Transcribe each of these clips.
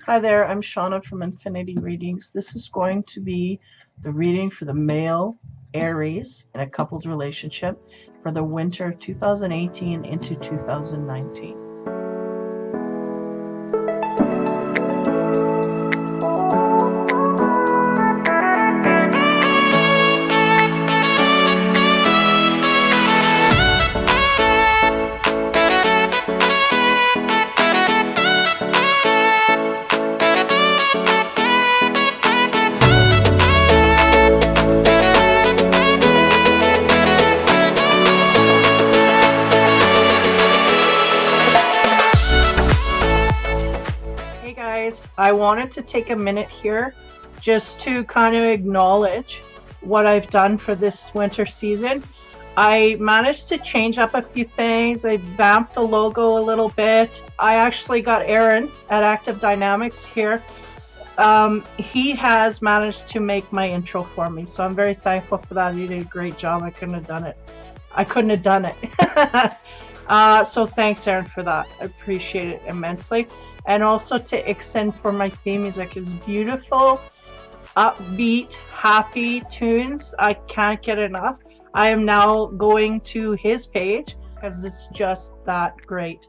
Hi there, I'm Shauna from Infinity Readings. This is going to be the reading for the male Aries in a coupled relationship for the winter of 2018 into 2019. Hey guys, I wanted to take a minute here just to kind of acknowledge what I've done for this winter season. I managed to change up a few things. I vamped the logo a little bit. I actually got Aaron at Active Dynamics here. He has managed to make my intro for me, so I'm very thankful for that. He did a great job. I couldn't have done it. So thanks, Aaron, for that. I appreciate it immensely. And also to Ikson for my theme music. It's beautiful, upbeat, happy tunes. I can't get enough. I am now going to his page because it's just that great.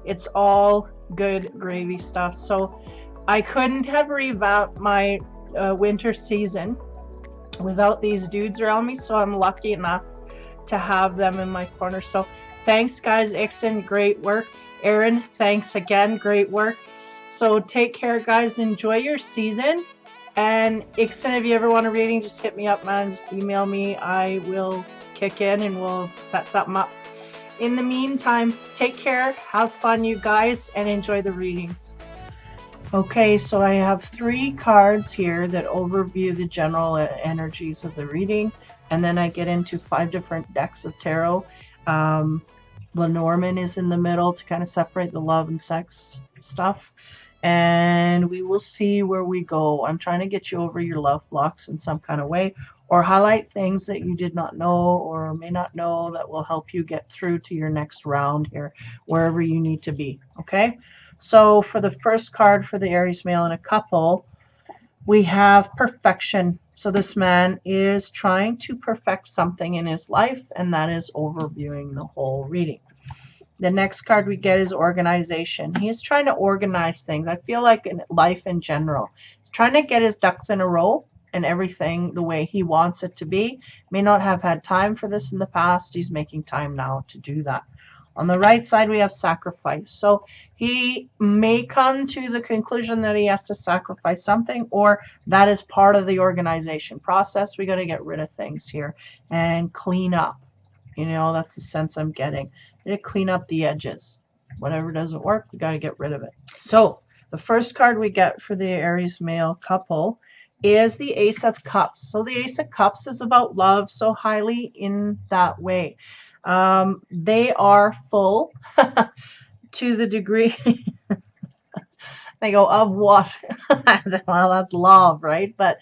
It's all good gravy stuff. So I couldn't have revamped my winter season without these dudes around me. So I'm lucky enough to have them in my corner. So thanks, guys. Ikson, great work. Aaron, thanks again. Great work. So take care, guys. Enjoy your season. And Ikson, if you ever want a reading, just hit me up, man. Just email me. I will kick in and we'll set something up. In the meantime, take care. Have fun, you guys, and enjoy the readings. Okay, so I have 3 cards here that overview the general energies of the reading. And then I get into 5 different decks of tarot. Lenormand is in the middle to kind of separate the love and sex stuff, and we will see where we go. I'm trying to get you over your love blocks in some kind of way, or highlight things that you did not know or may not know that will help you get through to your next round here, wherever you need to be. Okay, so for the first card for the Aries male in a couple, we have perfection. So this man is trying to perfect something in his life, and that is overviewing the whole reading. The next card we get is organization. He is trying to organize things. I feel like in life in general, he's trying to get his ducks in a row and everything the way he wants it to be. May not have had time for this in the past. He's making time now to do that. On the right side, we have sacrifice. So he may come to the conclusion that he has to sacrifice something, or that is part of the organization process. We got to get rid of things here and clean up. You know, that's the sense I'm getting. To clean up the edges. Whatever doesn't work, we got to get rid of it. So the first card we get for the Aries male couple is the Ace of Cups. So the Ace of Cups is about love, so highly in that way. They are full to the degree they go, of what? Well, that's love, right? But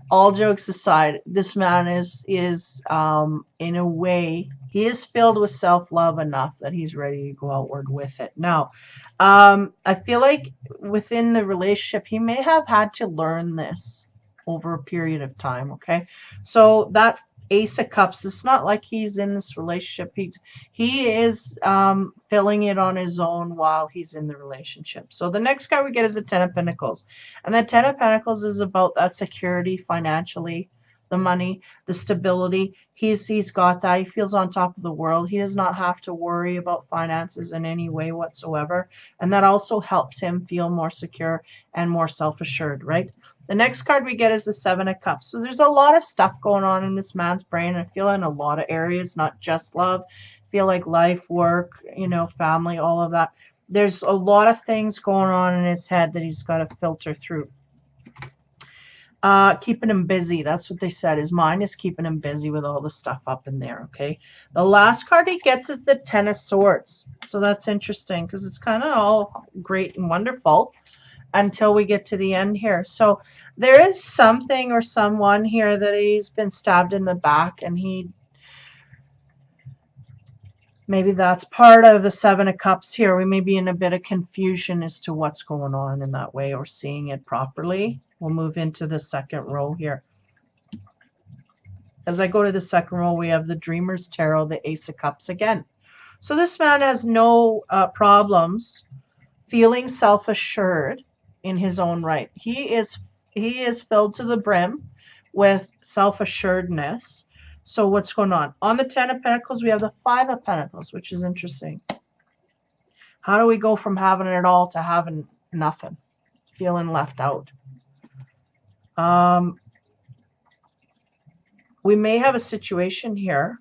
all jokes aside, this man is in a way, he is filled with self-love enough that he's ready to go outward with it. Now, I feel like within the relationship, he may have had to learn this over a period of time, okay? So that Ace of Cups, it's not like he's in this relationship. He is filling it on his own while he's in the relationship. So the next card we get is the Ten of Pentacles. And the Ten of Pentacles is about that security financially, the money, the stability. He's got that. He feels on top of the world. He does not have to worry about finances in any way whatsoever. And that also helps him feel more secure and more self-assured, right? The next card we get is the Seven of Cups. So there's a lot of stuff going on in this man's brain. I feel in a lot of areas, not just love. I feel like life, work, you know, family, all of that. There's a lot of things going on in his head that he's got to filter through. Keeping him busy. That's what they said. His mind is keeping him busy with all the stuff up in there, okay? The last card he gets is the Ten of Swords. So that's interesting because it's kind of all great and wonderful until we get to the end here. So there is something or someone here that he's been stabbed in the back, and Maybe that's part of the Seven of Cups here. We may be in a bit of confusion as to what's going on in that way, or seeing it properly. We'll move into the second row here. As I go to the second row, we have the Dreamer's Tarot, the Ace of Cups again. So this man has no problems feeling self-assured in his own right. He is filled to the brim with self-assuredness. So what's going on? On the Ten of Pentacles, we have the Five of Pentacles, which is interesting. How do we go from having it all to having nothing? Feeling left out. We may have a situation here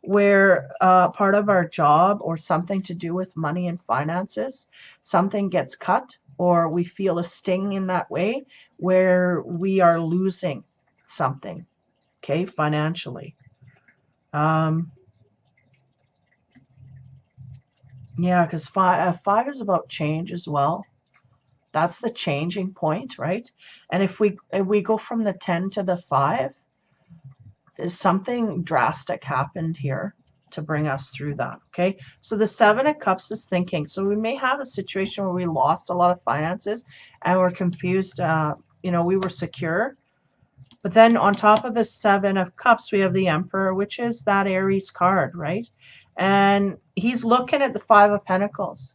where part of our job or something to do with money and finances, something gets cut, or we feel a sting in that way where we are losing something, okay, financially. Yeah, because five is about change as well. That's the changing point, right? And if we go from the 10 to the 5, is something drastic happened here to bring us through that, okay? So the Seven of Cups is thinking. So we may have a situation where we lost a lot of finances and we're confused. You know, we were secure. But then on top of the Seven of Cups, we have the Emperor, which is that Aries card, right? And he's looking at the Five of Pentacles.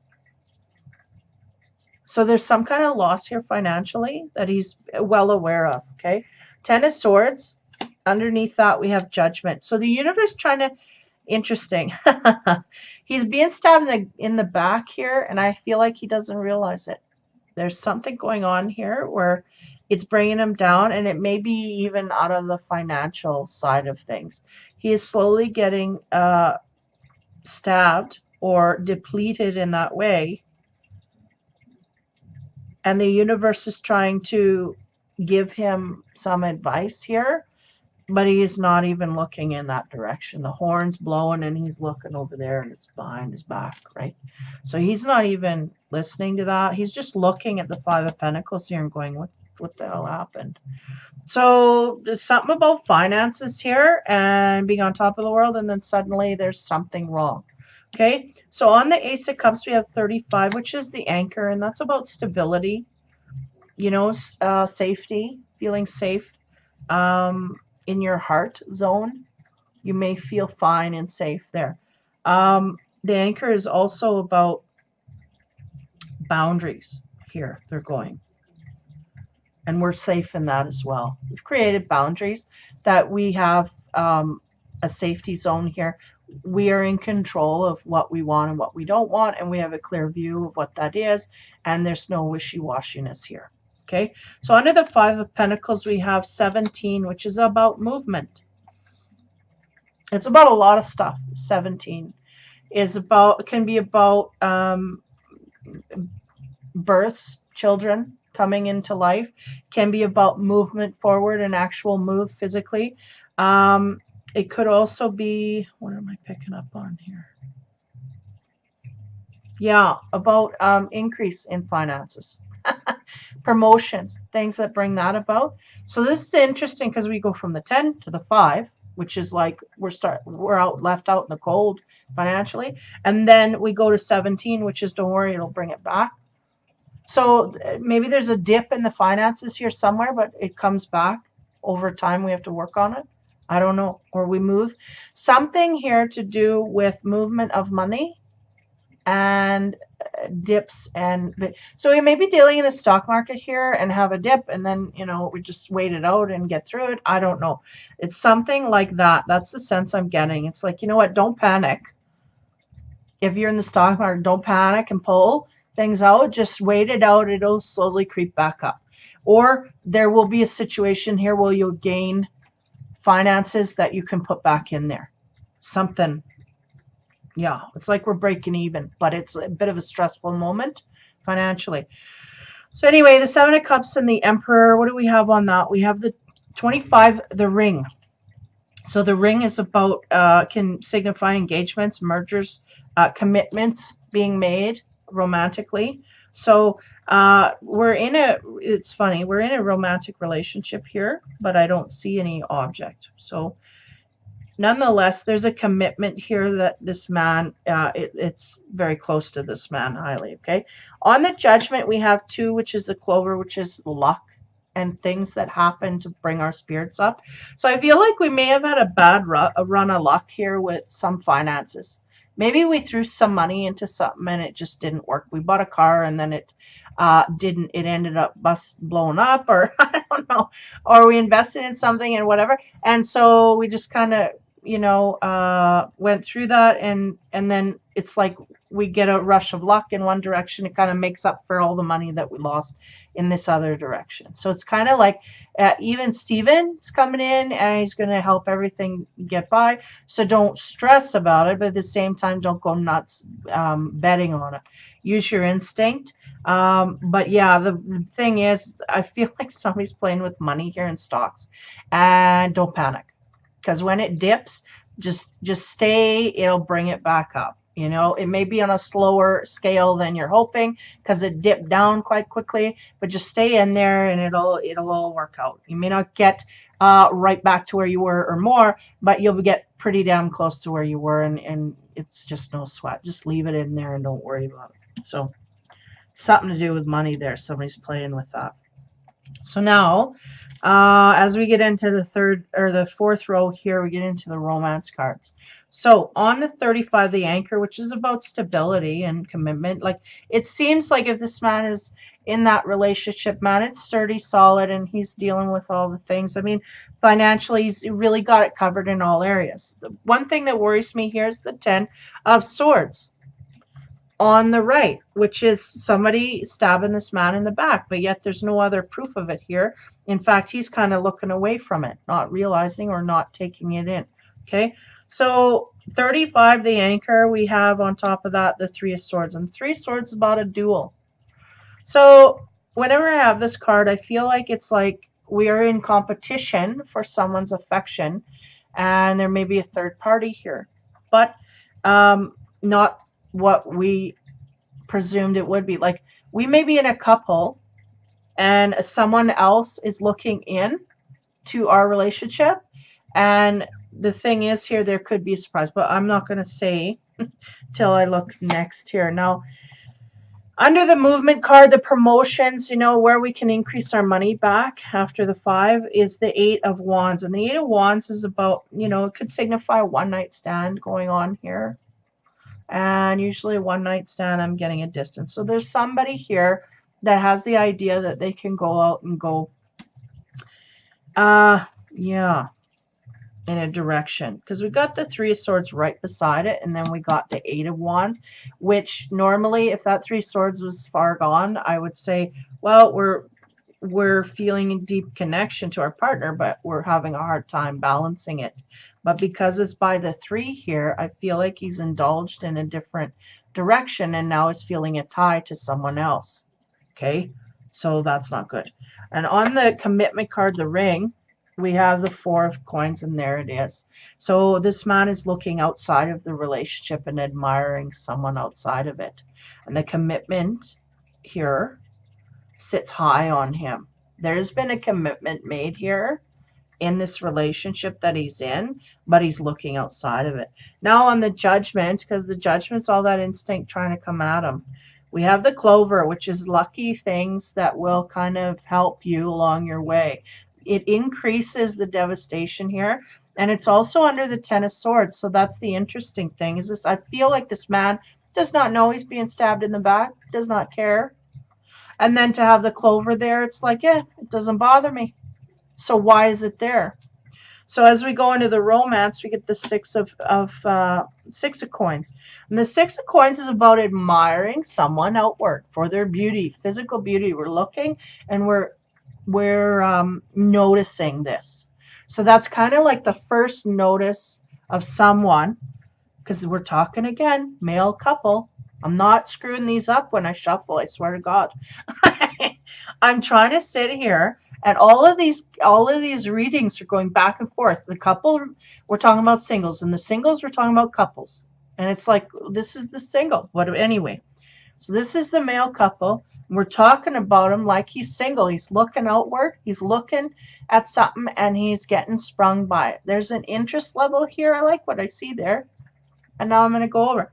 So there's some kind of loss here financially that he's well aware of, okay? Ten of Swords. Underneath that, we have Judgment. So the universe trying to, interesting. He's being stabbed in the back here, and I feel like he doesn't realize it. There's something going on here where it's bringing him down, and it may be even out of the financial side of things. He is slowly getting stabbed or depleted in that way, and the universe is trying to give him some advice here, but he is not even looking in that direction. The horn's blowing and he's looking over there and it's behind his back, right? So he's not even listening to that. He's just looking at the Five of Pentacles here and going, what the hell happened? So there's something about finances here and being on top of the world, and then suddenly there's something wrong. Okay, so on the Ace of Cups, we have 35, which is the anchor, and that's about stability, you know, safety, feeling safe. In your heart zone, you may feel fine and safe there. The anchor is also about boundaries here. They're going. And we're safe in that as well. We've created boundaries that we have a safety zone here. We are in control of what we want and what we don't want, and we have a clear view of what that is, and there's no wishy-washiness here. Okay, so under the Five of Pentacles, we have 17, which is about movement. It's about a lot of stuff. 17 is about, can be about births, children coming into life, can be about movement forward, an actual move physically. It could also be, what am I picking up on here? Yeah, about increase in finances. Promotions, things that bring that about. So this is interesting because we go from the 10 to the 5, which is like we're left out in the cold financially, and then we go to 17, which is don't worry, it'll bring it back. So maybe there's a dip in the finances here somewhere, but it comes back over time. We have to work on it. I don't know, or we move something here to do with movement of money and dips. And so we may be dealing in the stock market here and have a dip, and then, you know, we just wait it out and get through it. I don't know. It's something like that. That's the sense I'm getting. It's like, you know what, don't panic. If you're in the stock market, don't panic and pull things out. Just wait it out. It'll slowly creep back up. Or there will be a situation here where you'll gain finances that you can put back in there. Something. Yeah, it's like we're breaking even, but it's a bit of a stressful moment financially. So anyway, the Seven of Cups and the Emperor, what do we have on that? We have the 25, the Ring. So the Ring is about, can signify engagements, mergers, commitments being made romantically. So it's funny, we're in a romantic relationship here, but I don't see any object. So nonetheless, there's a commitment here that this man, it's very close to this man highly, okay? On the Judgment, we have 2, which is the Clover, which is luck and things that happen to bring our spirits up. So I feel like we may have had a bad run of luck here with some finances. Maybe we threw some money into something and it just didn't work. We bought a car and then it didn't, it ended up blown up, or I don't know, or we invested in something and whatever. And so we just kind of, went through that, and then it's like we get a rush of luck in one direction. It kind of makes up for all the money that we lost in this other direction. So it's kind of like even Steven's coming in and he's going to help everything get by. So don't stress about it, but at the same time, don't go nuts betting on it. Use your instinct. But yeah, the thing is, I feel like somebody's playing with money here in stocks, and don't panic. Because when it dips, just stay, it'll bring it back up. It may be on a slower scale than you're hoping because it dipped down quite quickly, but just stay in there and it'll all work out. You may not get right back to where you were or more, but you'll get pretty damn close to where you were, and it's just no sweat. Just leave it in there and don't worry about it. So something to do with money there. Somebody's playing with that. So now, as we get into the third or the fourth row here, we get into the romance cards. So on the 35, the Anchor, which is about stability and commitment, like it seems like if this man is in that relationship, man, it's sturdy, solid, and he's dealing with all the things. I mean, financially, he's really got it covered in all areas. The one thing that worries me here is the 10 of Swords on the right, which is somebody stabbing this man in the back, but yet there's no other proof of it here. In fact, he's kind of looking away from it, not realizing or not taking it in. Okay, so 35, the Anchor, we have on top of that the 3 of Swords, and 3 of Swords is about a duel. So whenever I have this card, I feel like it's like we are in competition for someone's affection, and there may be a third party here, but not what we presumed it would be. Like we may be in a couple and someone else is looking in to our relationship, and the thing is here, there could be a surprise, but I'm not going to say till I look next here. Now, under the movement card, the promotions, where we can increase our money back after the 5 is the 8 of Wands, and the 8 of Wands is about, it could signify a one-night stand going on here. And usually a one-night stand, I'm getting a distance. So there's somebody here that has the idea that they can go out and go, in a direction. Because we got the 3 of Swords right beside it, and then we got the 8 of Wands, which normally, if that 3 of Swords was far gone, I would say, well, we're feeling a deep connection to our partner, but we're having a hard time balancing it. But because it's by the 3 here, I feel like he's indulged in a different direction and now is feeling a tie to someone else. Okay, so that's not good. And on the commitment card, the Ring, we have the 4 of Coins, and there it is. So this man is looking outside of the relationship and admiring someone outside of it. And the commitment here sits high on him. There's been a commitment made here in this relationship that he's in, but he's looking outside of it. Now on the Judgment, because the Judgment's all that instinct trying to come at him, we have the Clover, which is lucky things that will kind of help you along your way. It increases the devastation here, and it's also under the 10 of Swords. So that's the interesting thing, is this, I feel like this man does not know he's being stabbed in the back, does not care. And then to have the Clover there, it's like, yeah, it doesn't bother me. So why is it there? So as we go into the romance, we get the 6 of Coins. And the 6 of Coins is about admiring someone outward for their beauty, physical beauty. We're looking and we're noticing this. So that's kind of like the first notice of someone, because we're talking again, male couple. I'm not screwing these up when I shuffle, I swear to God. I'm trying to sit here, and all of these readings are going back and forth. The couple, we're talking about singles, and the singles, we're talking about couples. And it's like, this is the single. But anyway, so this is the male couple. We're talking about him like he's single. He's looking outward. He's looking at something and he's getting sprung by it. There's an interest level here. I like what I see there. And now I'm going to go over.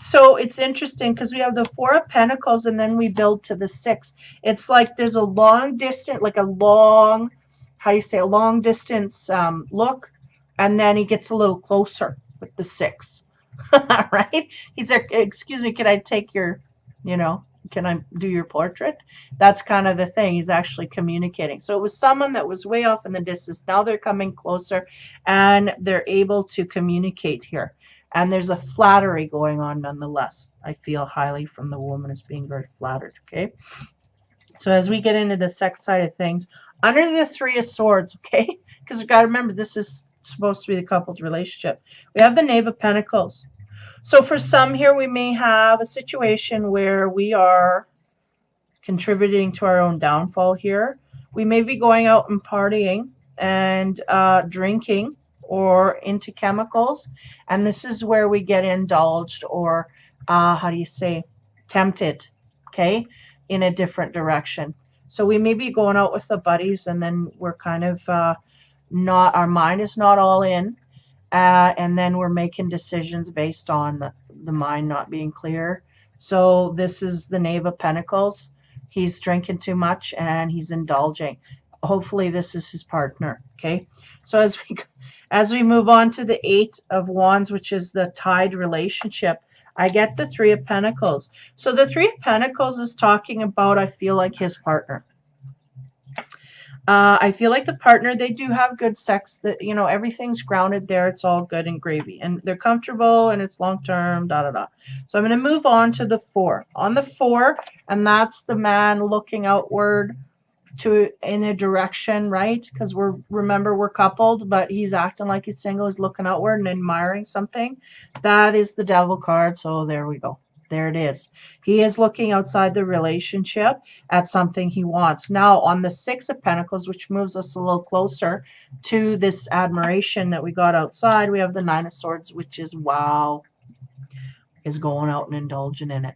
So it's interesting because we have the Four of Pentacles and then we build to the Six. It's like there's a long distance, like a long, how do you say, a long distance look. And then he gets a little closer with the Six. Right? He's like, excuse me, can I take your, you know, can I do your portrait? That's kind of the thing. He's actually communicating. So it was someone that was way off in the distance. Now they're coming closer and they're able to communicate here. And there's a flattery going on nonetheless. I feel highly from the woman as being very flattered. Okay. So as we get into the sex side of things, under the Three of Swords, okay, because we've got to remember this is supposed to be the couple's relationship. We have the Knave of Pentacles. So for some here, we may have a situation where we are contributing to our own downfall here. We may be going out and partying and drinking or into chemicals. And this is where we get indulged or, how do you say, tempted, okay, in a different direction. So we may be going out with the buddies and then we're kind of not, our mind is not all in. And then we're making decisions based on the mind not being clear. So this is the Knave of Pentacles. He's drinking too much and he's indulging. Hopefully this is his partner. Okay. So as we move on to the Eight of Wands, which is the tied relationship, I get the Three of Pentacles. So the Three of Pentacles is talking about, I feel like, his partner. I feel like the partner, they do have good sex, that, you know, everything's grounded there. It's all good and gravy and they're comfortable and it's long term, da, da, da. So I'm going to move on to the Four. On the Four, and that's the man looking outward to in a direction, right? Because remember we're coupled, but he's acting like he's single. He's looking outward and admiring something. That is the Devil card. So there we go. There it is. He is looking outside the relationship at something he wants. Now, on the Six of Pentacles, which moves us a little closer to this admiration that we got outside, we have the Nine of Swords, which is, wow, is going out and indulging in it.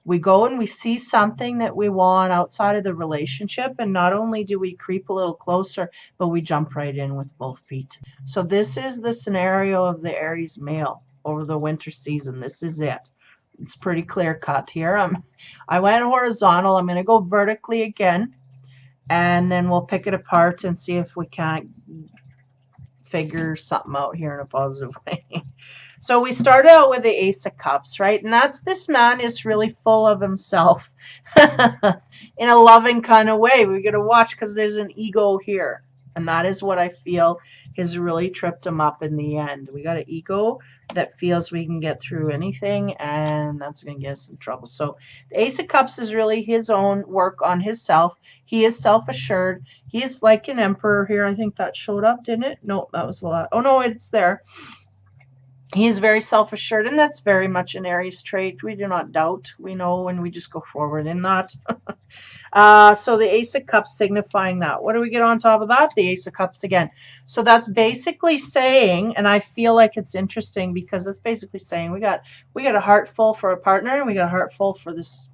We go and we see something that we want outside of the relationship, and not only do we creep a little closer, but we jump right in with both feet. So this is the scenario of the Aries male over the winter season. This is it. It's pretty clear cut here. I went horizontal. I'm going to go vertically again, and then we'll pick it apart and see if we can't figure something out here in a positive way. So we started out with the Ace of Cups, right? And that's, this man is really full of himself in a loving kind of way. We're going to watch because there's an ego here. And that is what I feel has really tripped him up in the end. We got an ego that feels we can get through anything, and that's going to get us in trouble. So the Ace of Cups is really his own work on himself. He is self-assured. He is like an emperor here. I think that showed up, didn't it? No, that was a lot. Oh, no, it's there. He is very self-assured, and that's very much an Aries trait. We do not doubt. We know when we just go forward in that. So the Ace of Cups signifying that. What do we get on top of that? The Ace of Cups again. So that's basically saying, and I feel like it's interesting because it's basically saying we got a heart full for a partner, and we got a heart full for this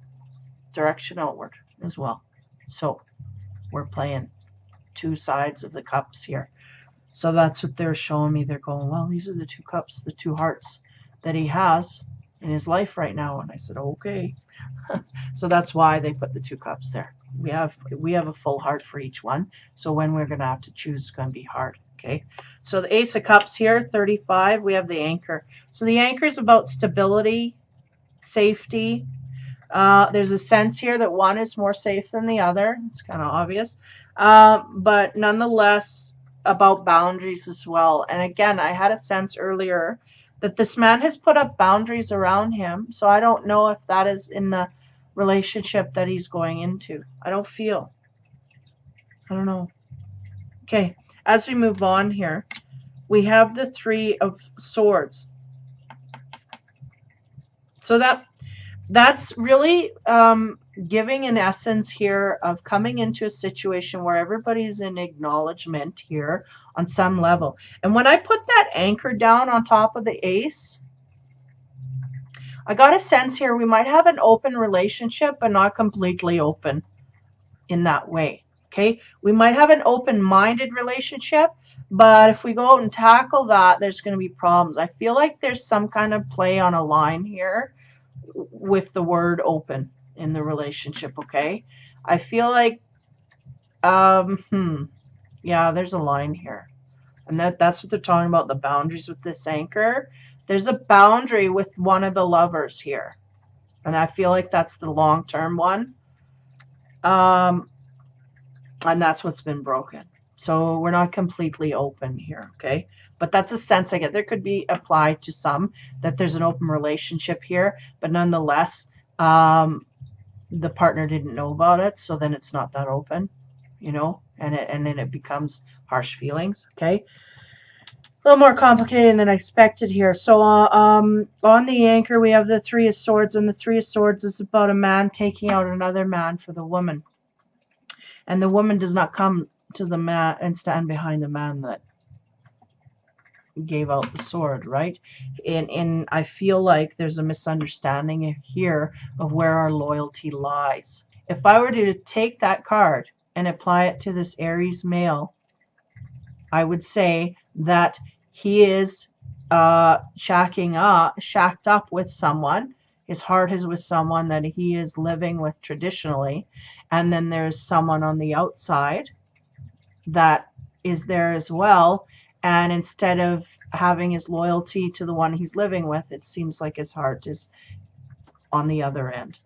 direction outward as well. So we're playing two sides of the cups here. So that's what they're showing me. They're going, well, these are the two cups, the two hearts that he has in his life right now. And I said, okay. So that's why they put the two cups there. We have a full heart for each one. So when we're going to have to choose, it's going to be hard. Okay. So the Ace of Cups here, 35, we have the Anchor. So the Anchor is about stability, safety. There's a sense here that one is more safe than the other. It's kind of obvious. But nonetheless, about boundaries as well. And again, I had a sense earlier that this man has put up boundaries around him. So I don't know if that is in the relationship that he's going into. I don't know. Okay, as we move on here, we have the Three of Swords. So that's really giving an essence here of coming into a situation where everybody's in acknowledgement here on some level. And when I put that Anchor down on top of the Ace, I got a sense here we might have an open relationship, but not completely open in that way. Okay, we might have an open-minded relationship, but if we go out and tackle that, there's going to be problems. I feel like there's some kind of play on a line here with the word open in the relationship. Okay, I feel like yeah, there's a line here, and that's what they're talking about, the boundaries with this anchor. There's a boundary with one of the lovers here, and I feel like that's the long-term one. And that's what's been broken. So we're not completely open here, okay? But that's a sense I get. There could be applied to some that there's an open relationship here, but nonetheless, the partner didn't know about it, so then it's not that open, you know, and then it becomes harsh feelings, okay? A little more complicated than I expected here. So on the anchor, we have the Three of Swords, and the Three of Swords is about a man taking out another man for the woman. And the woman does not come to the man and stand behind the man that gave out the sword, right? And I feel like there's a misunderstanding here of where our loyalty lies. If I were to take that card and apply it to this Aries male, I would say that he is shacked up with someone. His heart is with someone that he is living with traditionally. And then there's someone on the outside that is there as well. And instead of having his loyalty to the one he's living with, it seems like his heart is on the other end.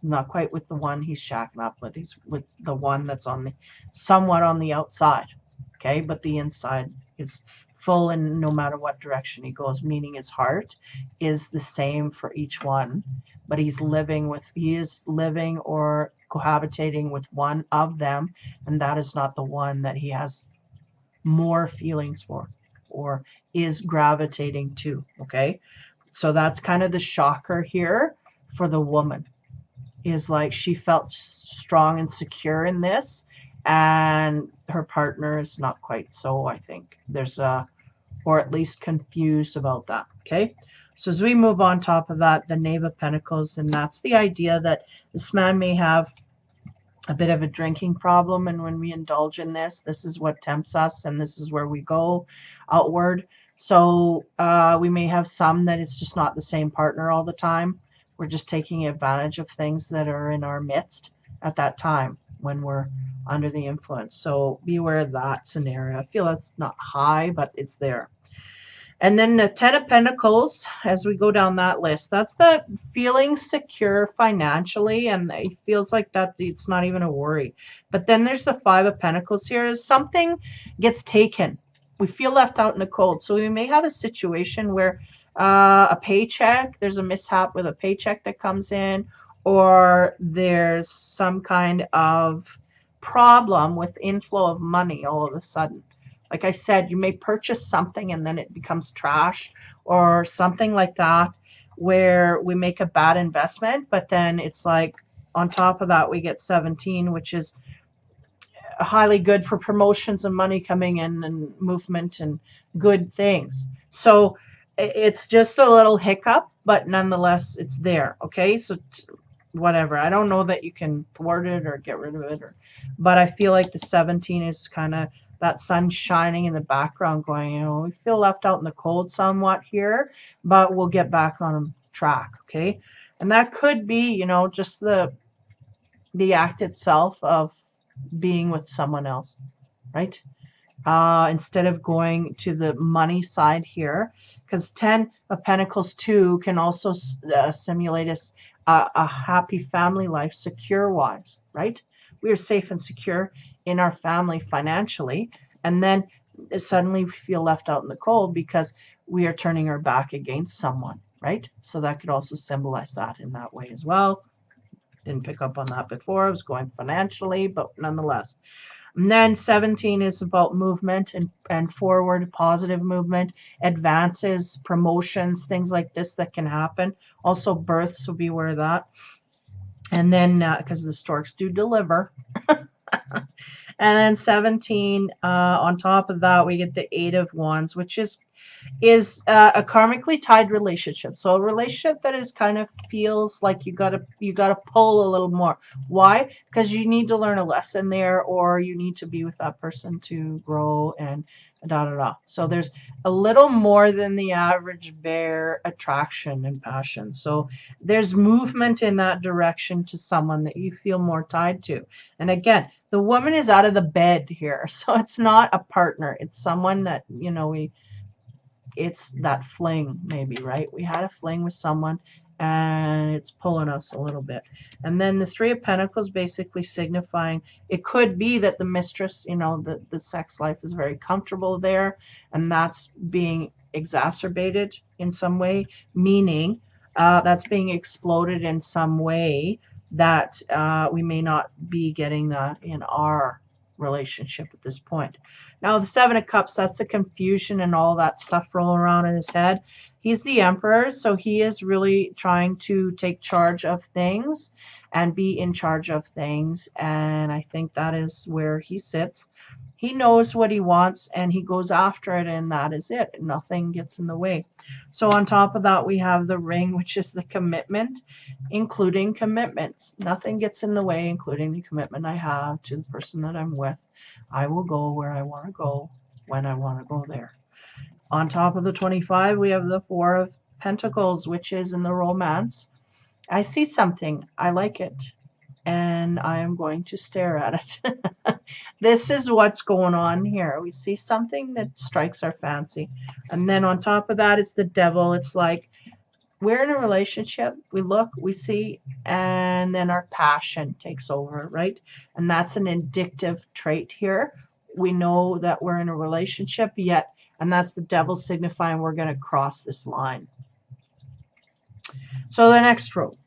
Not quite with the one he's shacking up with. He's with the one that's on the somewhat on the outside. Okay, but the inside is full, and no matter what direction he goes, meaning his heart is the same for each one, but he is living or cohabitating with one of them, and that is not the one that he has more feelings for or is gravitating to. Okay, so that's kind of the shocker here for the woman, is like she felt strong and secure in this, and her partner is not quite so. I think there's or at least confused about that. Okay, so as we move on top of that, the Knave of Pentacles, and that's the idea that this man may have a bit of a drinking problem, and when we indulge in this is what tempts us, and this is where we go outward. So we may have some that it's just not the same partner all the time. We're just taking advantage of things that are in our midst at that time when we're under the influence. So beware of that scenario. I feel that's not high, but it's there. And then the Ten of Pentacles, as we go down that list, that's the feeling secure financially, and it feels like that it's not even a worry. But then there's the Five of Pentacles here. Something gets taken. We feel left out in the cold. So we may have a situation where a paycheck, there's a mishap with a paycheck that comes in, or there's some kind of problem with inflow of money all of a sudden. Like I said, you may purchase something and then it becomes trash or something like that, where we make a bad investment, but then it's like on top of that we get 17, which is highly good for promotions and money coming in and movement and good things. So it's just a little hiccup, but nonetheless it's there. Okay, so whatever. I don't know that you can thwart it or get rid of it, but I feel like the 17 is kind of that sun shining in the background going, you know, we feel left out in the cold somewhat here, but we'll get back on track. Okay, and that could be, you know, just the act itself of being with someone else, right? Instead of going to the money side here, because 10 of Pentacles 2 can also simulate a happy family life, secure wise, right? We are safe and secure in our family financially, and then suddenly we feel left out in the cold because we are turning our back against someone, right? So that could also symbolize that in that way as well. Didn't pick up on that before. I was going financially, but nonetheless. And then 17 is about movement and forward, positive movement, advances, promotions, things like this that can happen. Also births, so beware of that. And then, because the storks do deliver. And then 17, on top of that, we get the 8 of Wands, which is is a karmically tied relationship. So a relationship that is kind of feels like you gotta pull a little more. Why? Because you need to learn a lesson there, or you need to be with that person to grow and da da da. So there's a little more than the average bare attraction and passion. So there's movement in that direction to someone that you feel more tied to. And again, the woman is out of the bed here, so it's not a partner. It's someone that, it's that fling, maybe, right? We had a fling with someone and it's pulling us a little bit. And then the Three of Pentacles basically signifying it could be that the mistress, the sex life is very comfortable there, and that's being exacerbated in some way, meaning that's being exploded in some way that we may not be getting that in our relationship at this point. Now, the Seven of Cups, that's the confusion and all that stuff rolling around in his head. He's the Emperor, so he is really trying to take charge of things and be in charge of things. And I think that is where he sits. He knows what he wants and he goes after it, and that is it. Nothing gets in the way. So on top of that, we have the Ring, which is the commitment, including commitments. Nothing gets in the way, including the commitment I have to the person that I'm with. I will go where I want to go when I want to go there. On top of the 25, we have the Four of Pentacles, which is in the romance. I see something. I like it. And I am going to stare at it. This is what's going on here. We see something that strikes our fancy. And then on top of that is the Devil. It's like we're in a relationship. We look, we see, and then our passion takes over, right? And that's an addictive trait here. We know that we're in a relationship yet, and that's the Devil signifying we're going to cross this line. So the next row,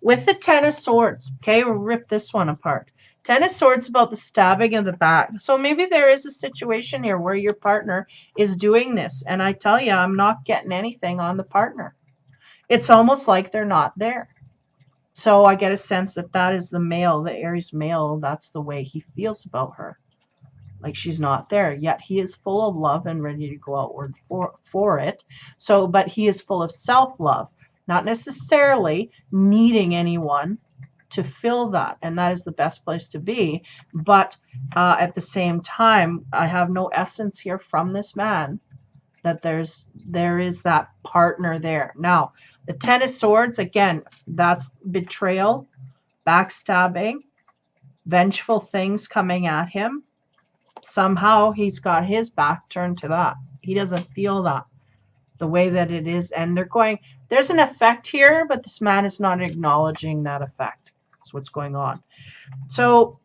with the Ten of Swords, okay, we'll rip this one apart. Ten of Swords about the stabbing of the back. So maybe there is a situation here where your partner is doing this, and I tell you, I'm not getting anything on the partner. It's almost like they're not there. So I get a sense that that is the male, the Aries male, that's the way he feels about her. Like she's not there, yet he is full of love and ready to go outward for it. So, but he is full of self-love. Not necessarily needing anyone to fill that, and that is the best place to be. But at the same time, I have no essence here from this man that there is that partner there. Now, the Ten of Swords, again, that's betrayal, backstabbing, vengeful things coming at him. Somehow he's got his back turned to that. He doesn't feel that the way that it is, and they're going, there's an effect here, but this man is not acknowledging that effect. That's what's going on. So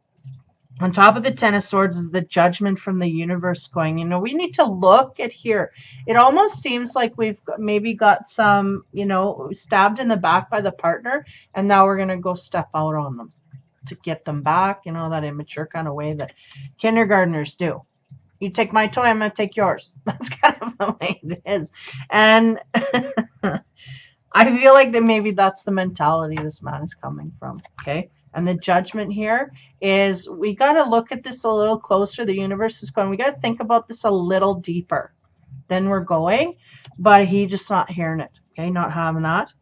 on top of the Ten of Swords is the Judgment from the universe going, we need to look at here. It almost seems like we've maybe got some, stabbed in the back by the partner, and now we're going to go step out on them to get them back, that immature kind of way that kindergartners do. You take my toy, I'm going to take yours. That's kind of the way it is. And I feel like that maybe that's the mentality this man is coming from, okay? And the Judgment here is we got to look at this a little closer. The universe is going, we got to think about this a little deeper than we're going. But he's just not hearing it, okay? Not having that.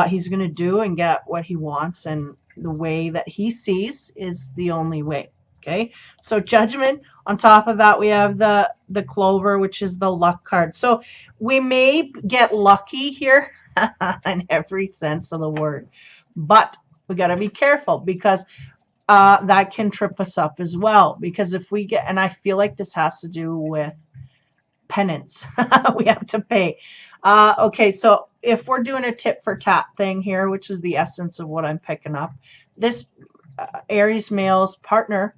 He's going to do and get what he wants, and the way that he sees is the only way. Okay, so Judgment. On top of that, we have the Clover, which is the luck card. So we may get lucky here in every sense of the word, but we got to be careful because that can trip us up as well. Because if we get, and I feel like this has to do with penance, we have to pay. Okay, so if we're doing a tit for tat thing here, which is the essence of what I'm picking up, this Aries male's partner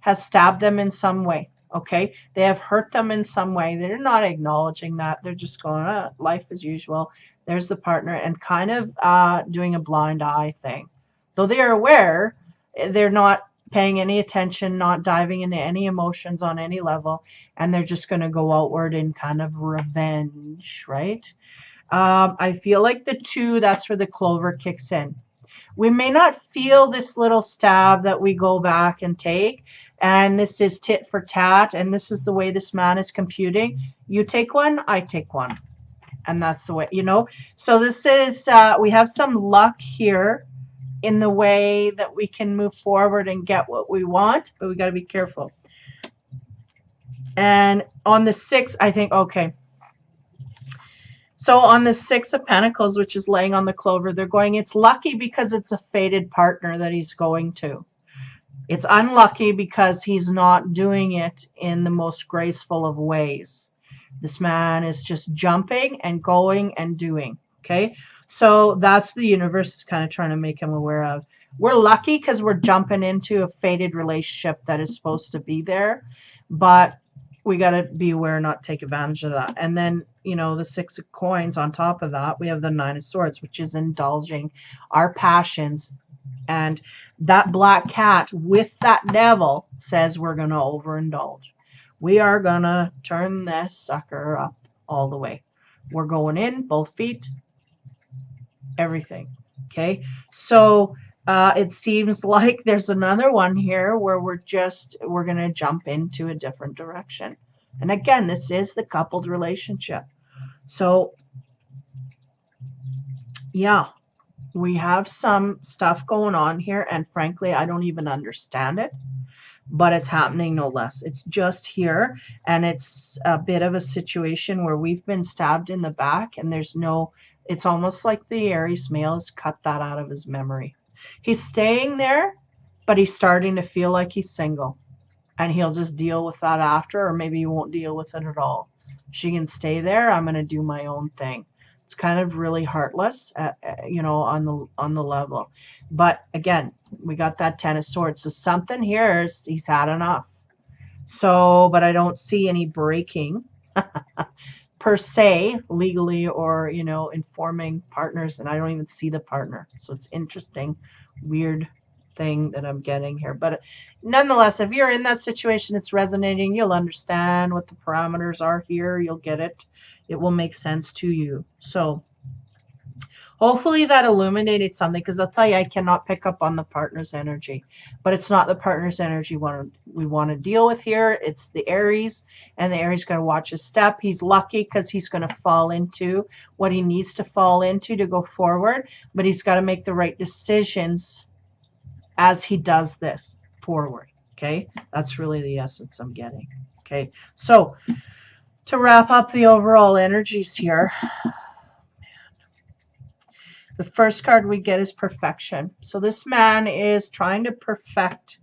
has stabbed them in some way, okay? They have hurt them in some way. They're not acknowledging that. They're just going, life as usual. There's the partner, and kind of doing a blind eye thing. Though they are aware, they're not paying any attention, not diving into any emotions on any level, and they're just going to go outward in kind of revenge, right? I feel like the two, that's where the Clover kicks in. We may not feel this little stab that we go back and take, And this is tit for tat, and this is the way this man is computing. You take one, I take one. And that's the way, you know. So this is, we have some luck here in the way that we can move forward and get what we want, but we got to be careful. And on the 6, I think, okay. So on the 6 of Pentacles, which is laying on the clover, they're going, it's lucky because it's a fated partner that he's going to. It's unlucky because he's not doing it in the most graceful of ways. This man is just jumping and going and doing. Okay, so that's the universe is kind of trying to make him aware of. We're lucky because we're jumping into a fated relationship that is supposed to be there, but we got to be aware, not take advantage of that. And then, you know, the 6 of coins on top of that, we have the 9 of swords, which is indulging our passions. And that black cat with that devil says we're going to overindulge. We are going to turn this sucker up all the way. We're going in, both feet, everything. Okay, so it seems like there's another one here where we're going to jump into a different direction. And again, this is the coupled relationship. So, yeah, we have some stuff going on here. And frankly, I don't even understand it. But it's happening no less. It's just here. And it's a bit of a situation where we've been stabbed in the back. And there's no, it's almost like the Aries male has cut that out of his memory. He's staying there, but he's starting to feel like he's single. And he'll just deal with that after, or maybe he won't deal with it at all. She can stay there. I'm going to do my own thing. It's kind of really heartless, you know, on the level. But again, we got that 10 of swords. So something here is he's had enough. So, but I don't see any breaking per se, legally, or, you know, informing partners. And I don't even see the partner. So it's interesting, weird thing that I'm getting here. But nonetheless, if you're in that situation, it's resonating. You'll understand what the parameters are here. You'll get it. It will make sense to you. So hopefully that illuminated something, because I'll tell you, I cannot pick up on the partner's energy, but it's not the partner's energy we want to deal with here. It's the Aries, and the Aries got to watch his step. He's lucky because he's going to fall into what he needs to fall into to go forward, but he's got to make the right decisions as he does this forward. Okay, that's really the essence I'm getting. Okay, so to wrap up the overall energies here, the first card we get is perfection. So this man is trying to perfect,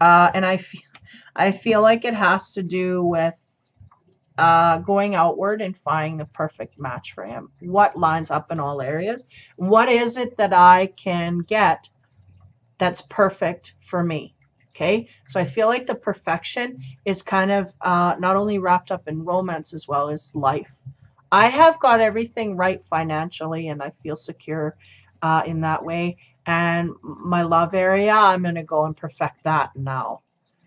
and I feel like it has to do with going outward and finding the perfect match for him. What lines up in all areas? What is it that I can get that's perfect for me? Okay, so I feel like the perfection is kind of not only wrapped up in romance as well as life. I have got everything right financially, and I feel secure in that way. And my love area, I'm going to go and perfect that now,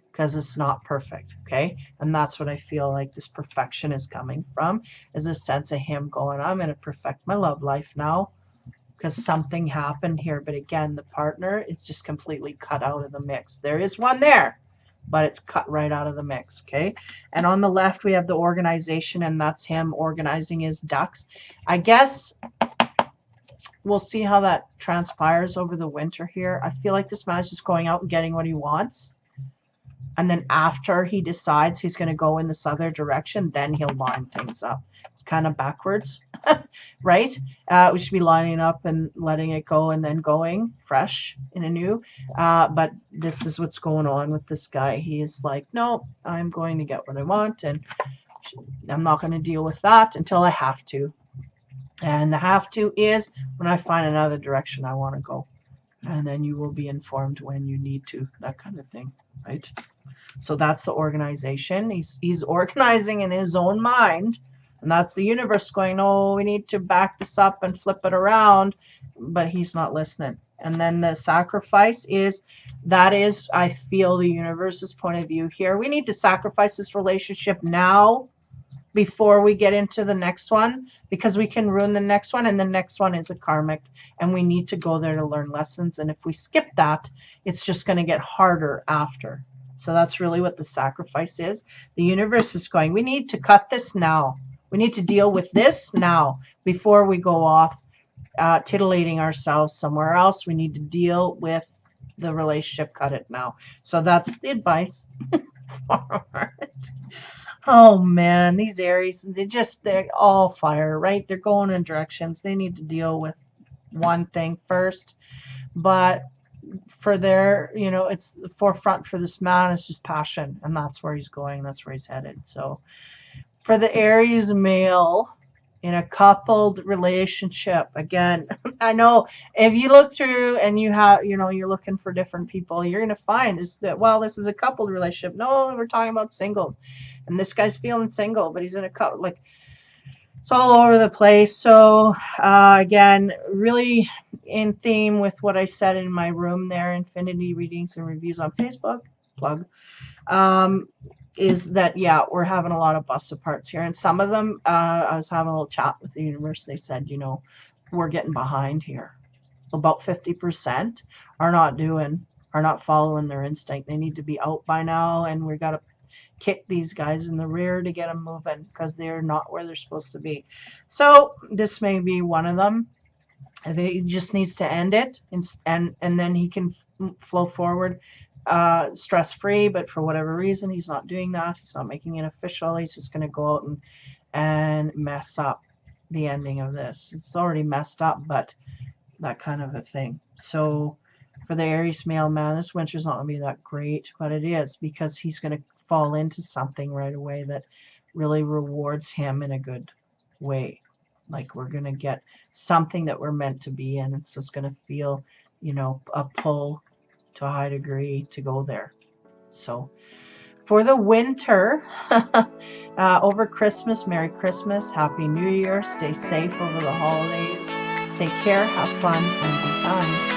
because it's not perfect. Okay, and that's what I feel like this perfection is coming from, is a sense of him going, I'm going to perfect my love life now, because something happened here. But again, the partner is just completely cut out of the mix. There is one there, but it's cut right out of the mix. Okay, and on the left we have the organization, and that's him organizing his ducks. I guess we'll see how that transpires over the winter here. I feel like this man is just going out and getting what he wants, and then after he decides he's going to go in this other direction, then he'll line things up. It's kind of backwards, right? We should be lining up and letting it go and then going fresh in a new. But this is what's going on with this guy. He's like, no, I'm going to get what I want, and I'm not going to deal with that until I have to. And the have to is when I find another direction I want to go. And then you will be informed when you need to, that kind of thing, right? So that's the organization. He's organizing in his own mind. And that's the universe going, oh, we need to back this up and flip it around. But he's not listening. And then the sacrifice is, that is, I feel, the universe's point of view here. We need to sacrifice this relationship now before we get into the next one, because we can ruin the next one. And the next one is a karmic. And we need to go there to learn lessons. And if we skip that, it's just going to get harder after. So that's really what the sacrifice is. The universe is going, we need to cut this now. We need to deal with this now before we go off titillating ourselves somewhere else. We need to deal with the relationship, cut it now. So that's the advice for it. Oh man, these Aries, they're all fire, right? They're going in directions. They need to deal with one thing first. But for their, it's the forefront for this man is just passion, and that's where he's going. That's where he's headed. So for the Aries male in a coupled relationship, again, I know if you look through and you have, you're looking for different people, you're going to find this that, well, this is a coupled relationship. No, we're talking about singles, and this guy's feeling single, but he's in a couple, like, it's all over the place. So again, really in theme with what I said in my room there, Infinity Readings and Reviews on Facebook, plug, is that, yeah, we're having a lot of busted parts here. And some of them, I was having a little chat with the universe. They said, we're getting behind here. About 50% are not following their instinct. They need to be out by now, and we got to kick these guys in the rear to get them moving because they're not where they're supposed to be. So this may be one of them. He just needs to end it, and then he can flow forward stress-free. But for whatever reason, he's not doing that. He's not making it official. He's just going to go out and mess up the ending of this. It's already messed up, but that kind of a thing. So for the Aries male man, this winter's not going to be that great, but it is, because he's going to fall into something right away that really rewards him in a good way. Like, we're going to get something that we're meant to be in. It's just going to feel, a pull to a high degree to go there. So for the winter, over Christmas, Merry Christmas, Happy New Year, stay safe over the holidays, take care, have fun, and be kind.